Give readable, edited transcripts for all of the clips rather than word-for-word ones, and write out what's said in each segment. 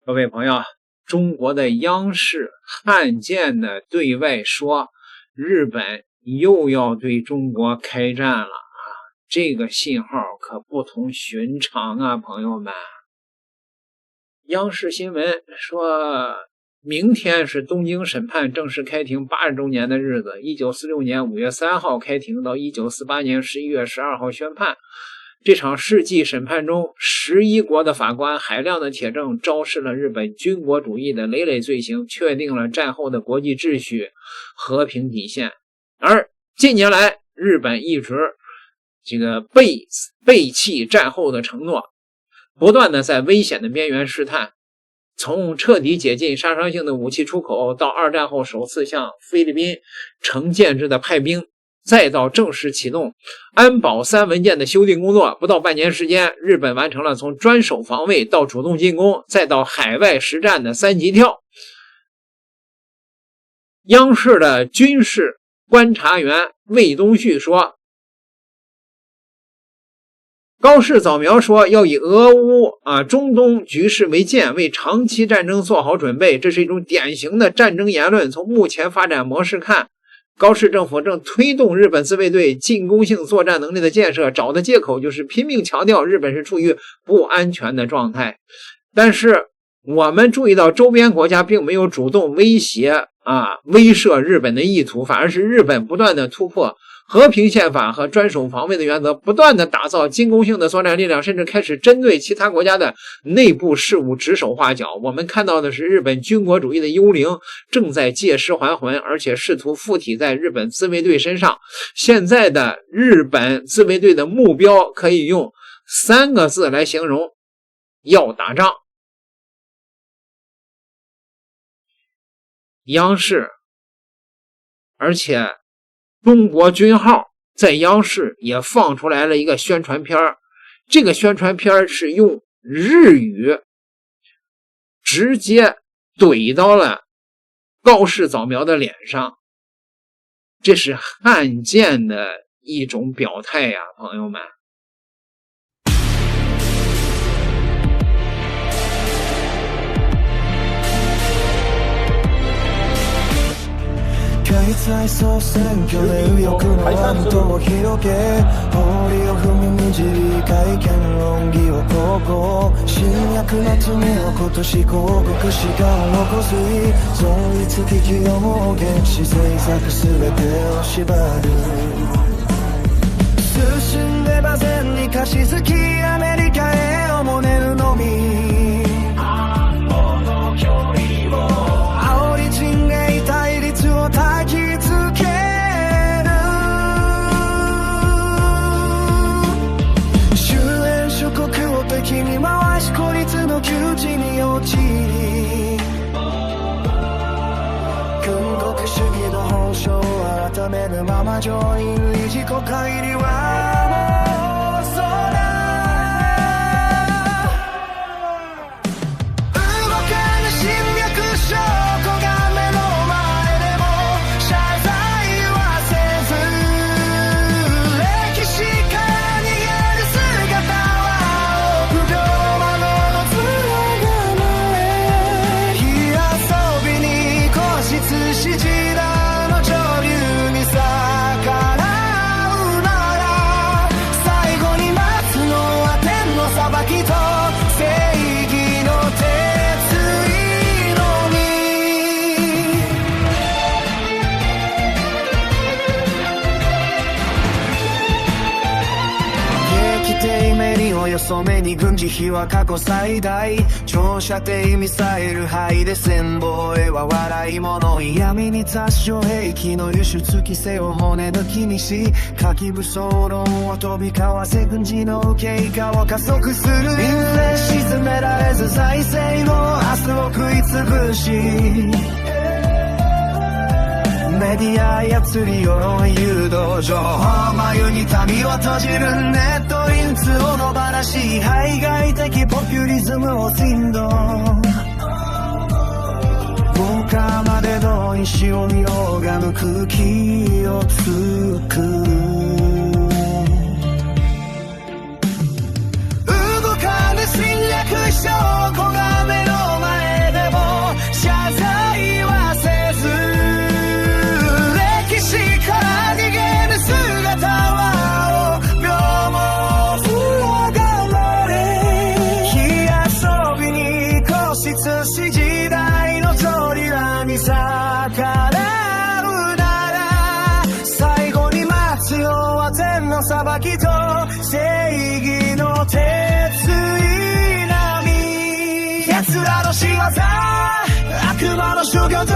各位朋友，中国的央视罕见的对外说日本又要对中国开战了啊！这个信号可不同寻常啊，朋友们。央视新闻说，明天是东京审判正式开庭80周年的日子，1946年5月3号开庭到1948年11月12号宣判。这场世纪审判中，11国的法官海量的铁证昭示了日本军国主义的累累罪行，确定了战后的国际秩序和平底线。而近年来，日本一直背弃战后的承诺，不断的在危险的边缘试探。从彻底解禁杀伤性的武器出口，到二战后首次向菲律宾成建制的派兵，再到正式启动安保3文件的修订工作，不到半年时间，日本完成了从专守防卫到主动进攻，再到海外实战的3级跳。央视的军事观察员魏东旭说，高市早苗说要以俄乌中东局势为鉴，为长期战争做好准备，这是一种典型的战争言论。从目前发展模式看，高市政府正推动日本自卫队进攻性作战能力的建设，找的借口就是拼命强调日本是处于不安全的状态。但是我们注意到周边国家并没有主动威胁威慑日本的意图，反而是日本不断的突破和平宪法和专守防卫的原则，不断的打造进攻性的作战力量，甚至开始针对其他国家的内部事务指手画脚。我们看到的是日本军国主义的幽灵正在借尸还魂，而且试图附体在日本自卫队身上。现在的日本自卫队的目标可以用3个字来形容：要打仗。央视，而且中国军号在央视也放出来了一个宣传片，这个宣传片是用日语直接怼到了高市早苗的脸上，这是罕见的一种表态呀，朋友们。開催総選挙で右翼の網戸を広げ、法理を踏みにじり会見論議を高校、侵略の罪を今年降伏しがをこすり、存立危機を妄言し政策すべてを縛る。進んで馬前に貸し付きアメリカへをもねるのみ、煽り人芸対立を焚きつける。終焉諸国を敵に回し孤立の窮地に陥り、軍国主義の本性を改めぬまま上院理事国会入りはもうそら動かぬ侵略証拠が目の前でも謝罪はせず、歴史から逃げる姿は臆病者の面構え、火遊びに固執し時代の潮流に逆らうなら、最後に待つのは天の裁きと正義の鉄槌のみ。撃艇メリをよそめに軍事費は過去最大、長射程ミサイル配で戦防衛は笑い物、嫌味に雑所兵器の輸出規制を骨抜きにし、火器武装論を飛び交わせ軍事の経過を加速する。インフレ沈められず財政の明日を食いつぶし、メディア操り世論誘導情報眉に民を閉じるネットリンツを野放し、排外的ポピュリズムを扇動、文化まで同意しようよがむ空気を作る。動かぬ侵略証拠が目の前寿司時代の扉に逆らうなら最後に待つよは天の裁きと正義の鉄並み奴らの仕業悪魔の修行と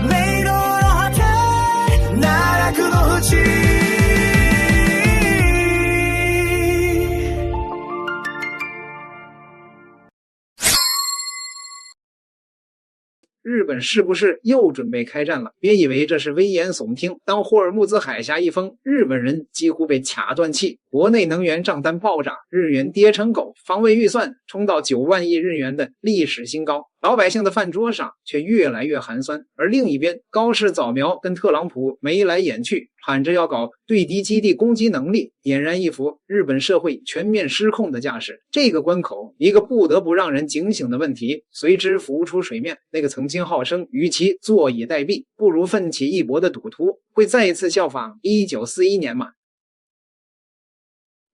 迷路の果て奈落の淵日本是不是又准备开战了？别以为这是危言耸听，当霍尔木兹海峡一封，日本人几乎被卡断气，国内能源账单暴涨，日元跌成狗，防卫预算冲到9万亿日元的历史新高，老百姓的饭桌上却越来越寒酸。而另一边，高市早苗跟特朗普眉来眼去，喊着要搞对敌基地攻击能力，俨然一副日本社会全面失控的架势。这个关口，一个不得不让人警醒的问题随之浮出水面。那个曾经号称与其坐以待毙，不如奋起一搏的赌徒，会再一次效仿1941年吗？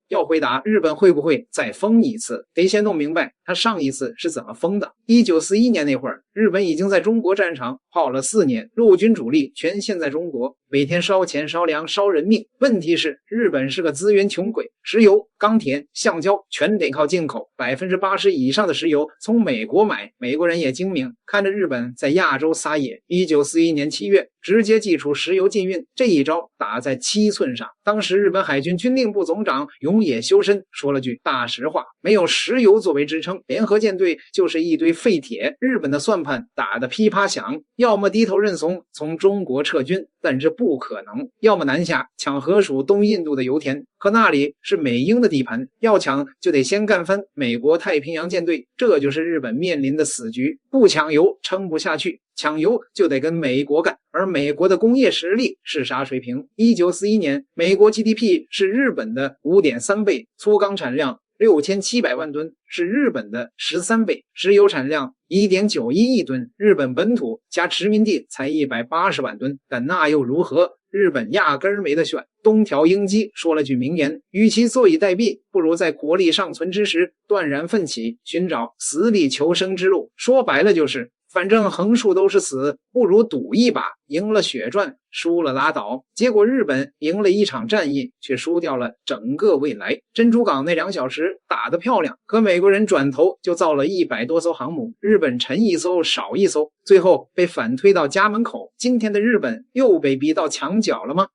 要回答日本会不会再封一次，得先弄明白他上一次是怎么封的。1941年那会儿，日本已经在中国战场耗了4年，陆军主力全现在中国，每天烧钱烧粮烧人命。问题是日本是个资源穷鬼，石油、钢铁、橡胶全得靠进口，80%以上的石油从美国买。美国人也精明，看着日本在亚洲撒野，1941年7月直接祭出石油禁运，这一招打在7寸上。当时日本海军军令部总长永野修身说了句大实话，没有石油作为支撑，联合舰队就是一堆废铁。日本的算盘打得噼啪响，要么低头认怂从中国撤军，但这不可能，要么南下抢河属东印度的油田，可那里是美英的地盘，要抢就得先干翻美国太平洋舰队，这就是日本面临的死局。不抢油撑不下去，抢油就得跟美国干，而美国的工业实力是啥水平？1941年美国 GDP 是日本的 5.3 倍，粗钢产量6700万吨是日本的13倍，石油产量 1.91 亿吨，日本本土加殖民地才180万吨，但那又如何？日本压根儿没得选。东条英机说了句名言，与其坐以待毙，不如在国力尚存之时断然奋起，寻找死里求生之路。说白了就是反正横竖都是死，不如赌一把，赢了血赚，输了拉倒。结果日本赢了一场战役，却输掉了整个未来。珍珠港那2小时打得漂亮，可美国人转头就造了100多艘航母，日本沉一艘少一艘，最后被反推到家门口。今天的日本又被逼到墙角了吗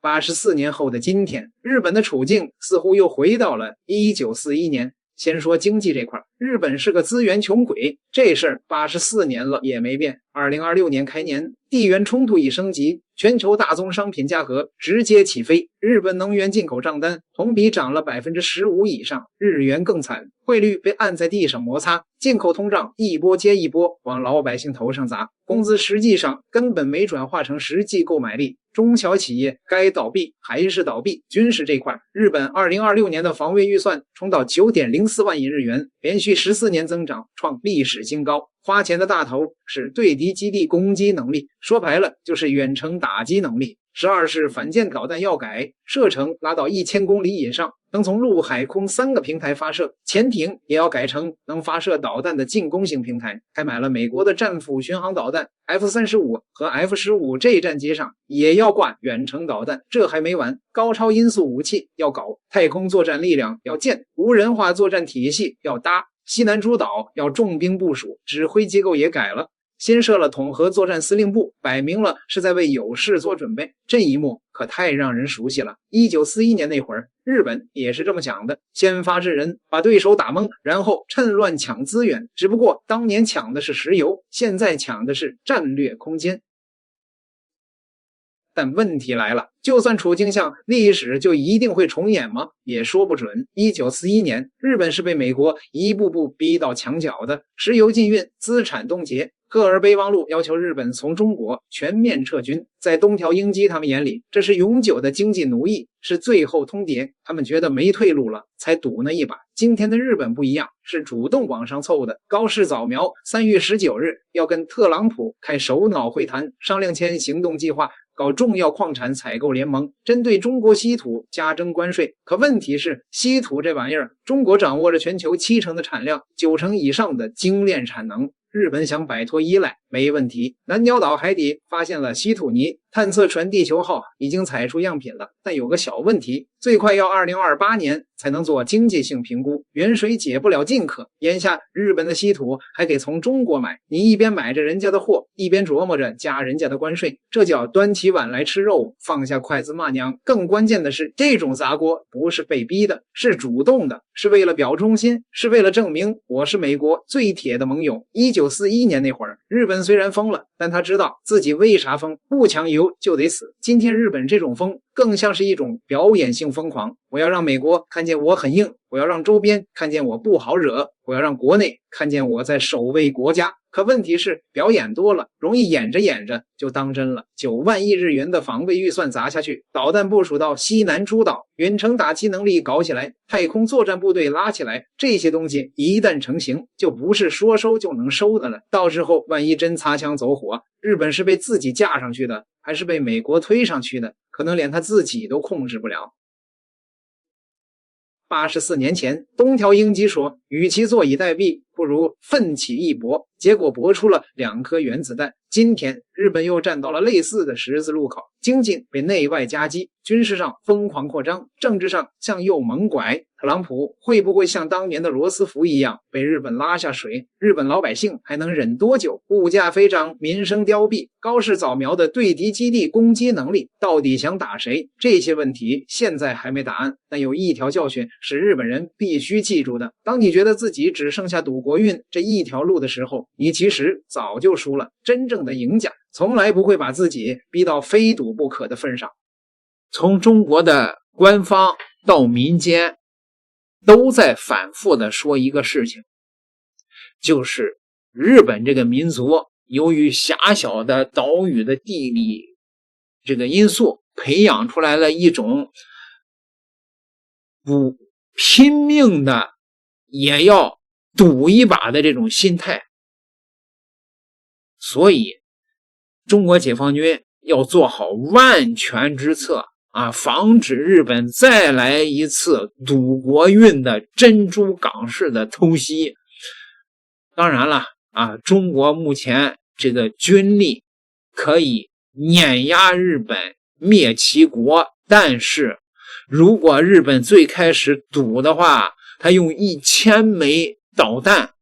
？84年后的今天，日本的处境似乎又回到了1941年。先说经济这块，日本是个资源穷鬼，这事儿84年了也没变。2026年开年，地缘冲突一升级，全球大宗商品价格直接起飞，日本能源进口账单同比涨了 15% 以上，日元更惨，汇率被按在地上摩擦，进口通胀一波接一波往老百姓头上砸，工资实际上根本没转化成实际购买力，中小企业该倒闭还是倒闭。军事这块，日本2026年的防卫预算冲到 9.04 万亿日元，连续14年增长，创历史新高。花钱的大头是对敌基地攻击能力，说白了就是远程打击能力。12式反舰导弹要改，射程拉到1000公里以上，能从陆海空3个平台发射，潜艇也要改成能发射导弹的进攻型平台。还买了美国的战斧巡航导弹 F-35 和 F-15， 这战机上也要挂远程导弹。这还没完，高超音速武器要搞，太空作战力量要建，无人化作战体系要搭，西南诸岛要重兵部署，指挥机构也改了，先设了统合作战司令部，摆明了是在为有事做准备。这一幕可太让人熟悉了。1941年那会儿，日本也是这么讲的，先发制人，把对手打懵，然后趁乱抢资源。只不过当年抢的是石油，现在抢的是战略空间。但问题来了，就算处境像，历史就一定会重演吗？也说不准。1941年，日本是被美国一步步逼到墙角的，石油禁运，资产冻结，赫尔备忘录要求日本从中国全面撤军。在东条英机他们眼里，这是永久的经济奴役，是最后通牒，他们觉得没退路了，才赌那一把。今天的日本不一样，是主动往上凑的。高市早苗3月19日要跟特朗普开首脑会谈，商量签行动计划，搞重要矿产采购联盟，针对中国稀土加征关税。可问题是，稀土这玩意儿，中国掌握着全球70%的产量，90%以上的精炼产能。日本想摆脱依赖没问题。南鸟岛海底发现了稀土泥，探测船地球号已经采出样品了，但有个小问题，最快要2028年才能做经济性评估，远水解不了近渴。眼下日本的稀土还给从中国买，你一边买着人家的货，一边琢磨着加人家的关税，这叫端起碗来吃肉，放下筷子骂娘。更关键的是，这种砸锅不是被逼的，是主动的，是为了表忠心，是为了证明我是美国最铁的盟友。1941年那会儿，日本虽然疯了，但他知道自己为啥疯，不抢油就得死。今天日本这种疯更像是一种表演性疯狂，我要让美国看见我很硬，我要让周边看见我不好惹，我要让国内看见我在守卫国家。可问题是，表演多了，容易演着演着就当真了。9万亿日元的防卫预算砸下去，导弹部署到西南诸岛，远程打击能力搞起来，太空作战部队拉起来，这些东西一旦成型，就不是说收就能收的了。到时候万一真擦枪走火，日本是被自己架上去的，还是被美国推上去的，可能连他自己都控制不了。84年前，东条英机说，与其坐以待毙，不如奋起一搏，结果搏出了2颗原子弹。今天日本又站到了类似的十字路口，经济被内外夹击，军事上疯狂扩张，政治上向右猛拐。特朗普会不会像当年的罗斯福一样被日本拉下水？日本老百姓还能忍多久？物价飞涨，民生凋敝，高市早苗的对敌基地攻击能力到底想打谁？这些问题现在还没答案，但有一条教训是日本人必须记住的：当你觉得自己只剩下赌国运这一条路的时候，你其实早就输了。真正的赢家从来不会把自己逼到非赌不可的份上。从中国的官方到民间都在反复的说一个事情，就是日本这个民族由于狭小的岛屿的地理这个因素，培养出来了一种不拼命的也要赌一把的这种心态。所以中国解放军要做好万全之策啊，防止日本再来一次赌国运的珍珠港式的偷袭。当然了啊，中国目前这个军力可以碾压日本灭其国，但是如果日本最开始赌的话，他用1000枚导弹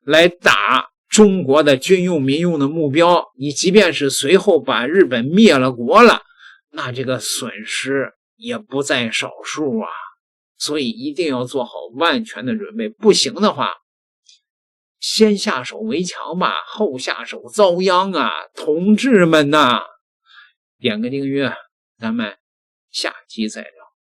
来打中国的军用民用的目标，你即便是随后把日本灭了国了，那这个损失也不在少数啊。所以一定要做好万全的准备，不行的话先下手为强吧，后下手遭殃啊，同志们呐！点个订阅，咱们下期再聊。